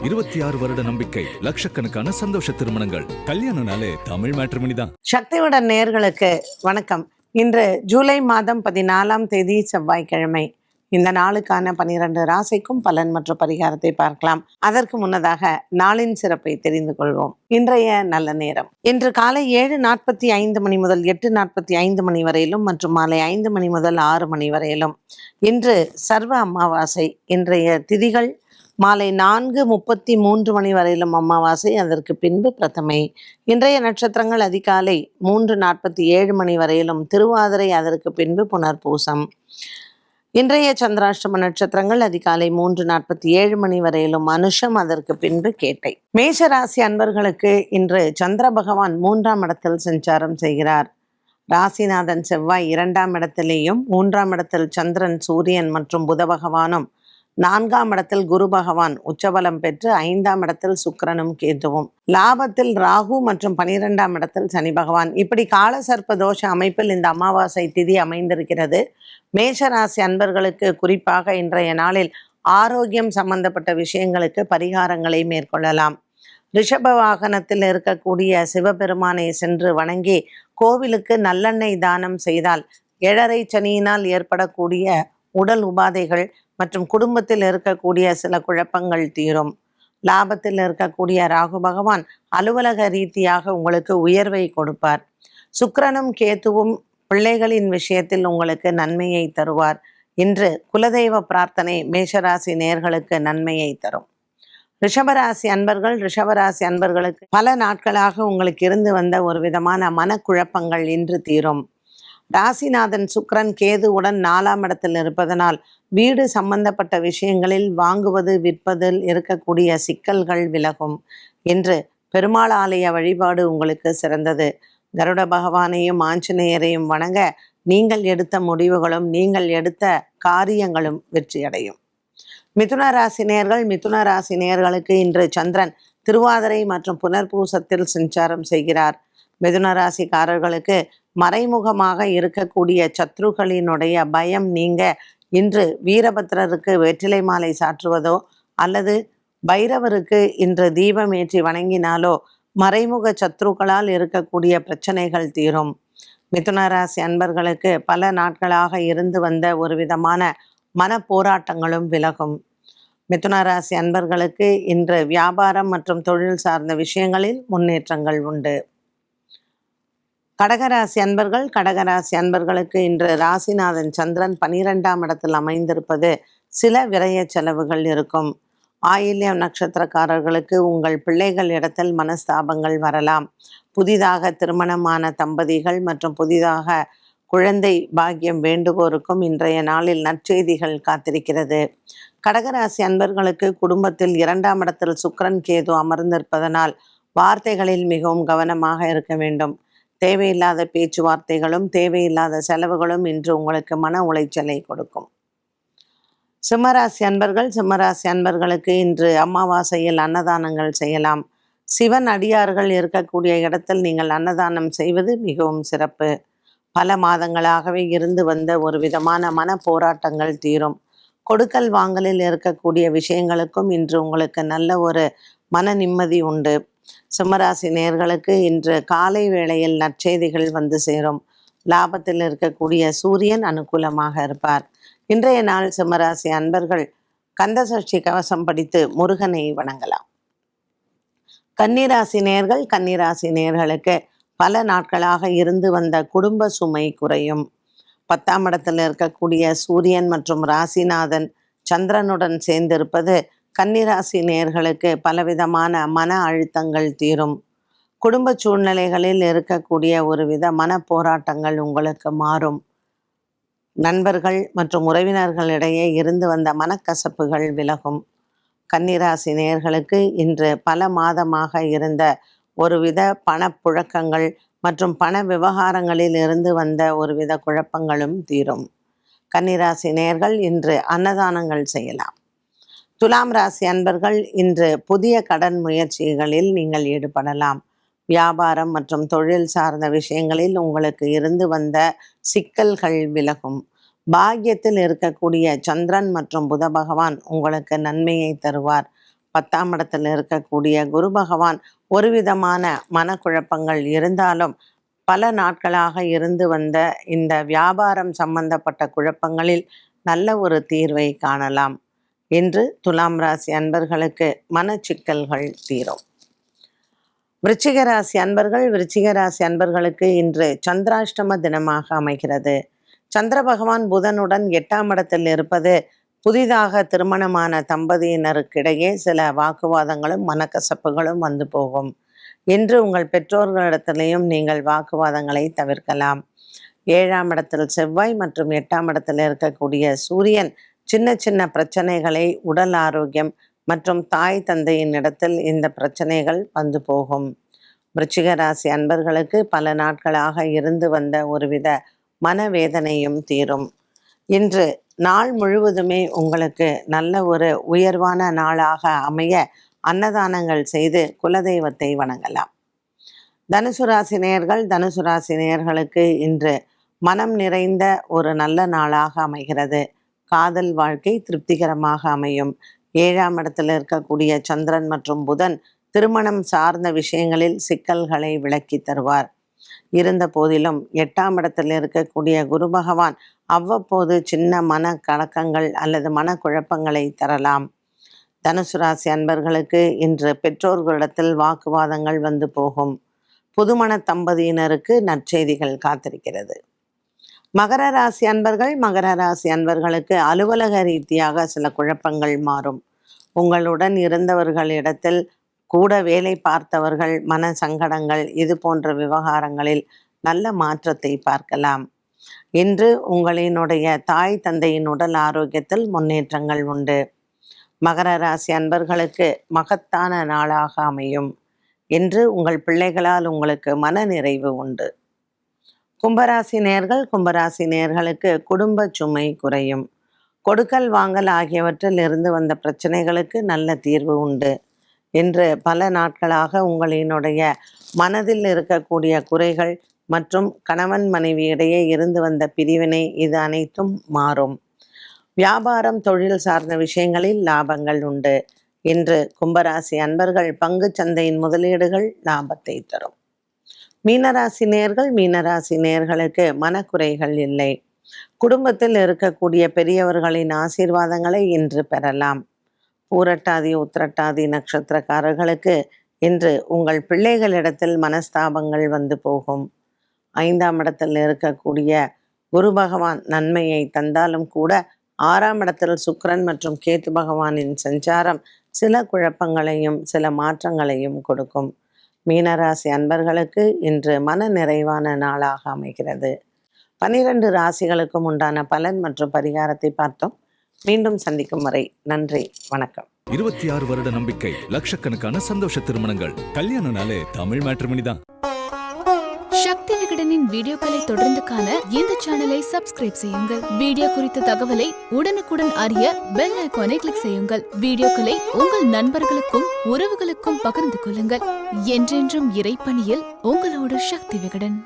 26 வருட நம்பிக்கை, லட்சக்கணக்கான சந்தோஷ திருமணங்கள். கல்யாணம்னாலே தமிழ் மேட்ரிமோனி தான். சக்தியுடன் நேயர்களுக்கு வணக்கம். இன்று ஜூலை மாதம் 14ஆம் தேதி செவ்வாய்க்கிழமை. இந்த நாளுக்கான 12 ராசிக்கும் பலன் மற்றும் பரிகாரத்தை பார்க்கலாம். அதற்கு முன்னதாக நாளின் சிறப்பை தெரிந்து கொள்வோம். இன்றைய நல்ல நேரம் இன்று காலை 7:45 மணி முதல் 8:45 மணி வரையிலும் மற்றும் மாலை 5 மணி முதல் 6 மணி வரையிலும். இன்று சர்வ அமாவாசை. இன்றைய திதிகள் மாலை 4:33 மணி வரையிலும் அமாவாசை, அதற்கு பின்பு பிரதமை. இன்றைய நட்சத்திரங்கள் அதிகாலை 3:47 மணி வரையிலும் திருவாதிரை, அதற்கு பின்பு புனர்பூசம். இன்றைய சந்திராஷ்டம நட்சத்திரங்கள் அதிகாலை 3:47 மணி வரையிலும் அனுஷம், அதற்கு பின்பு கேட்டை. மேஷராசி அன்பர்களுக்கு இன்று சந்திர பகவான் 3ஆம் இடத்தில் சஞ்சாரம் செய்கிறார். ராசிநாதன் செவ்வாய் 2ஆம் இடத்திலேயும், 3ஆம் இடத்தில் சந்திரன், சூரியன் மற்றும் புத பகவானும், 4ஆம் இடத்தில் குரு பகவான் உச்சபலம் பெற்று 5ஆம் இடத்தில் சுக்கிரனும் கேதுவும், லாபத்தில் ராகு மற்றும் 12ஆம் இடத்தில் சனி பகவான். இப்படி காலசர்ப்ப தோஷ அமைப்பில் இந்த அமாவாசை திதி அமைந்திருக்கிறது. மேஷராசி அன்பர்களுக்கு குறிப்பாக இன்றைய நாளில் ஆரோக்கியம் சம்பந்தப்பட்ட விஷயங்களுக்கு பரிகாரங்களை மேற்கொள்ளலாம். ரிஷப வாகனத்தில் இருக்கக்கூடிய சிவபெருமானை சென்று வணங்கி கோவிலுக்கு நல்லெண்ணெய் தானம் செய்தால் 7.5 சனியினால் ஏற்படக்கூடிய உடல் உபாதைகள் மற்றும் குடும்பத்தில் இருக்கக்கூடிய சில குழப்பங்கள் தீரும். லாபத்தில் இருக்கக்கூடிய ராகு பகவான் அலுவலக ரீதியாக உங்களுக்கு உயர்வை கொடுப்பார். சுக்கிரனும் கேதுவும் பிள்ளைகளின் விஷயத்தில் உங்களுக்கு நன்மையை தருவார். இன்று குலதெய்வ பிரார்த்தனை மேஷராசி நேயர்களுக்கு நன்மையை தரும். ரிஷபராசி அன்பர்களுக்கு பல நாட்களாக உங்களுக்கு இருந்து வந்த ஒரு விதமான மனக்குழப்பங்கள் இன்று தீரும். ராசிநாதன் சுக்கிரன் கேதுவுடன் 4ஆம் இடத்தில் இருப்பதனால் வீடு சம்பந்தப்பட்ட விஷயங்களில் வாங்குவது விற்பதில் இருக்கக்கூடிய சிக்கல்கள் விலகும். இன்று பெருமாள் ஆலய வழிபாடு உங்களுக்கு சிறந்தது. கருட பகவானையும் ஆஞ்சநேயரையும் வணங்க நீங்கள் எடுத்த முடிவுகளும் நீங்கள் எடுத்த காரியங்களும் வெற்றியடையும். மிதுன ராசி நேயர்களுக்கு இன்று சந்திரன் திருவாதிரை மற்றும் புனர்பூசத்தில் சஞ்சாரம் செய்கிறார். மிதுன ராசிக்காரர்களுக்கு மறைமுகமாக இருக்கக்கூடிய சத்ருகளினுடைய பயம் நீங்க இன்று வீரபத்ரருக்கு வெற்றிலை மாலை சாற்றுவதோ அல்லது பைரவருக்கு இன்று தீபம் ஏற்றி வணங்கினாலோ மறைமுக சத்ருக்களால் இருக்கக்கூடிய பிரச்சனைகள் தீரும். மிதுன ராசி அன்பர்களுக்கு பல நாட்களாக இருந்து வந்த ஒரு விதமான மன போராட்டங்களும் விலகும். மிதுன ராசி அன்பர்களுக்கு இன்று வியாபாரம் மற்றும் தொழில் சார்ந்த விஷயங்களில் முன்னேற்றங்கள் உண்டு. கடகராசி அன்பர்களுக்கு இன்று ராசிநாதன் சந்திரன் 12ஆம் இடத்தில் அமைந்திருப்பது சில விரய செலவுகள் இருக்கும். ஆயில்யம் நட்சத்திரக்காரர்களுக்கு உங்கள் பிள்ளைகள் இடத்தில் மனஸ்தாபங்கள் வரலாம். புதிதாக திருமணமான தம்பதிகள் மற்றும் புதிதாக குழந்தை பாக்கியம் வேண்டுவோருக்கும் இன்றைய நாளில் நற்செய்திகள் காத்திருக்கிறது. கடகராசி அன்பர்களுக்கு குடும்பத்தில் 2ஆம் இடத்தில் சுக்கிரன் கேது அமர்ந்திருப்பதனால் வார்த்தைகளில் மிகவும் கவனமாக இருக்க வேண்டும். தேவையில்லாத பேச்சுவார்த்தைகளும் தேவையில்லாத செலவுகளும் இன்று உங்களுக்கு மன உளைச்சலை கொடுக்கும். சிம்மராசி அன்பர்களுக்கு இன்று அமாவாசையில் அன்னதானங்கள் செய்யலாம். சிவன் அடியார்கள் இருக்கக்கூடிய இடத்தில் நீங்கள் அன்னதானம் செய்வது மிகவும் சிறப்பு. பல மாதங்களாகவே இருந்து வந்த ஒரு விதமான மன போராட்டங்கள் தீரும். கொடுக்கல் வாங்கலில் இருக்கக்கூடிய விஷயங்களுக்கும் இன்று உங்களுக்கு நல்ல ஒரு மன நிம்மதி உண்டு. சிம்மராசி நேயர்களுக்கு இன்று காலை வேளையில் நற்செய்திகள் வந்து சேரும். லாபத்தில் இருக்கக்கூடிய சூரியன் அனுகூலமாக இருப்பார். இன்றைய நாள் சிம்மராசி அன்பர்கள் கந்தசஷ்டி கவசம் படித்து முருகனை வணங்கலாம். கன்னிராசி நேயர்களுக்கு பல நாட்களாக இருந்து வந்த குடும்ப சுமை குறையும். 10ஆம் இடத்தில் இருக்கக்கூடிய சூரியன் மற்றும் ராசிநாதன் சந்திரனுடன் சேர்ந்திருப்பது கன்னிராசி நேயர்களுக்கு பலவிதமான மன அழுத்தங்கள் தீரும். குடும்ப சூழ்நிலைகளில் இருக்கக்கூடிய ஒரு வித மன போராட்டங்கள் உங்களுக்கு மாறும். நண்பர்கள் மற்றும் உறவினர்களிடையே இருந்து வந்த மனக்கசப்புகள் விலகும். கன்னிராசி நேயர்களுக்கு இன்று பல மாதமாக இருந்த ஒருவித பணப்புழக்கங்கள் மற்றும் பண விவகாரங்களில் இருந்து வந்த ஒருவித குழப்பங்களும் தீரும். கன்னிராசி நேயர்கள் இன்று அன்னதானங்கள் செய்யலாம். துலாம் ராசி அன்பர்கள் இன்று புதிய கடன் முயற்சிகளில் நீங்கள் ஈடுபடலாம். வியாபாரம் மற்றும் தொழில் சார்ந்த விஷயங்களில் உங்களுக்கு இருந்து வந்த சிக்கல்கள் விலகும். பாக்கியத்தில் இருக்கக்கூடிய சந்திரன் மற்றும் புத பகவான் உங்களுக்கு நன்மையை தருவார். 10ஆம் இடத்தில் இருக்கக்கூடிய குரு பகவான் ஒரு விதமான மனக்குழப்பங்கள் இருந்தாலும் பல நாட்களாக இருந்து வந்த இந்த வியாபாரம் சம்பந்தப்பட்ட குழப்பங்களில் நல்ல ஒரு தீர்வை காணலாம். இன்று துலாம் ராசி அன்பர்களுக்கு மனச்சிக்கல்கள் தீரும். விருச்சிக ராசி அன்பர்களுக்கு இன்று சந்திராஷ்டம தினமாக அமைகிறது. சந்திர பகவான் புதனுடன் 8ஆம் இடத்தில் இருப்பது புதிதாக திருமணமான தம்பதியினருக்கிடையே சில வாக்குவாதங்களும் மனக்கசப்புகளும் வந்து போகும். இன்று உங்கள் பெற்றோர்களிடத்திலையும் நீங்கள் வாக்குவாதங்களை தவிர்க்கலாம். 7ஆம் இடத்தில் செவ்வாய் மற்றும் 8ஆம் இடத்தில் இருக்கக்கூடிய சூரியன் சின்ன சின்ன பிரச்சனைகளை, உடல் ஆரோக்கியம் மற்றும் தாய் தந்தையின் இடத்தில் இந்த பிரச்சனைகள் வந்து போகும். விருச்சிக ராசி அன்பர்களுக்கு பல நாட்களாக இருந்து வந்த ஒருவித மனவேதனையும் தீரும். இன்று நாள் முழுவதுமே உங்களுக்கு நல்ல ஒரு உயர்வான நாளாக அமைய அன்னதானங்கள் செய்து குலதெய்வத்தை வணங்கலாம். தனுசு ராசி நேயர்களுக்கு இன்று மனம் நிறைந்த ஒரு நல்ல நாளாக அமைகிறது. காதல் வாழ்க்கை திருப்திகரமாக அமையும். 7ஆம் இடத்தில் இருக்கக்கூடிய சந்திரன் மற்றும் புதன் திருமணம் சார்ந்த விஷயங்களில் சிக்கல்களை விளக்கி தருவார். இருந்த போதிலும் 8ஆம் இடத்தில் இருக்கக்கூடிய குரு பகவான் அவ்வப்போது சின்ன மன கலக்கங்கள் அல்லது மனக்குழப்பங்களை தரலாம். தனுசு ராசி அன்பர்களுக்கு இன்று பெற்றோர்களிடத்தில் வாக்குவாதங்கள் வந்து போகும். புதுமண தம்பதியினருக்கு நற்செய்திகள் காத்திருக்கிறது. மகர ராசி அன்பர்களுக்கு அலுவலக ரீதியாக சில குழப்பங்கள் மாறும். உங்களுடன் இருந்தவர்களிடத்தில் கூட வேலை பார்த்தவர்கள் மன சங்கடங்கள், இது போன்ற விவகாரங்களில் நல்ல மாற்றத்தை பார்க்கலாம். இன்று உங்களினுடைய தாய் தந்தையின் உடல் ஆரோக்கியத்தில் முன்னேற்றங்கள் உண்டு. மகர ராசி அன்பர்களுக்கு மகத்தான நாளாக அமையும். இன்று உங்கள் பிள்ளைகளால் உங்களுக்கு மன நிறைவு உண்டு. கும்பராசி நேயர்களுக்கு குடும்ப சுமை குறையும். கொடுக்கல் வாங்கல் ஆகியவற்றில் இருந்து வந்த பிரச்சனைகளுக்கு நல்ல தீர்வு உண்டு. இன்று பல நாட்களாக உங்களினுடைய மனதில் இருக்கக்கூடிய குறைகள் மற்றும் கணவன் மனைவி இடையே இருந்து வந்த பிரிவினை, இது அனைத்தும் மாறும். வியாபாரம் தொழில் சார்ந்த விஷயங்களில் லாபங்கள் உண்டு. இன்று கும்பராசி அன்பர்கள் பங்கு சந்தையின் முதலீடுகள் லாபத்தை தரும். மீனராசி நேயர்களுக்கு மனக்குறைகள் இல்லை. குடும்பத்தில் இருக்கக்கூடிய பெரியவர்களின் ஆசீர்வாதங்களை இன்று பெறலாம். பூரட்டாதி உத்திரட்டாதி நட்சத்திரக்காரர்களுக்கு இன்று உங்கள் பிள்ளைகளிடத்தில் மனஸ்தாபங்கள் வந்து போகும். 5ஆம் இடத்தில் இருக்கக்கூடிய குரு பகவான் நன்மையை தந்தாலும் கூட 6ஆம் இடத்தில் சுக்கிரன் மற்றும் கேது பகவானின் சஞ்சாரம் சில குழப்பங்களையும் சில மாற்றங்களையும் கொடுக்கும். மீனராசி அன்பர்களுக்கு இன்று மன நிறைவான நாளாக அமைகிறது. 12 ராசிகளுக்கும் உண்டான பலன் மற்றும் பரிகாரத்தை பார்த்தோம். மீண்டும் சந்திக்கும் வரை நன்றி, வணக்கம். 26 வருட நம்பிக்கை, லட்சக்கணக்கான சந்தோஷ திருமணங்கள். கல்யாணம்னாலே தமிழ் மேட்ரிமோனி தான். சக்தி விகடனின் வீடியோக்களை தொடர்ந்து காண இந்த சேனலை சப்ஸ்கிரைப் செய்யுங்கள். வீடியோ குறித்த தகவலை உடனுக்குடன் அறிய பெல் ஐகானை கிளிக் செய்யுங்கள். வீடியோக்களை உங்கள் நண்பர்களுக்கும் உறவுகளுக்கும் பகிர்ந்து கொள்ளுங்கள். என்றென்றும் இறைப்பணியில் உங்களோடு சக்தி விகடன்.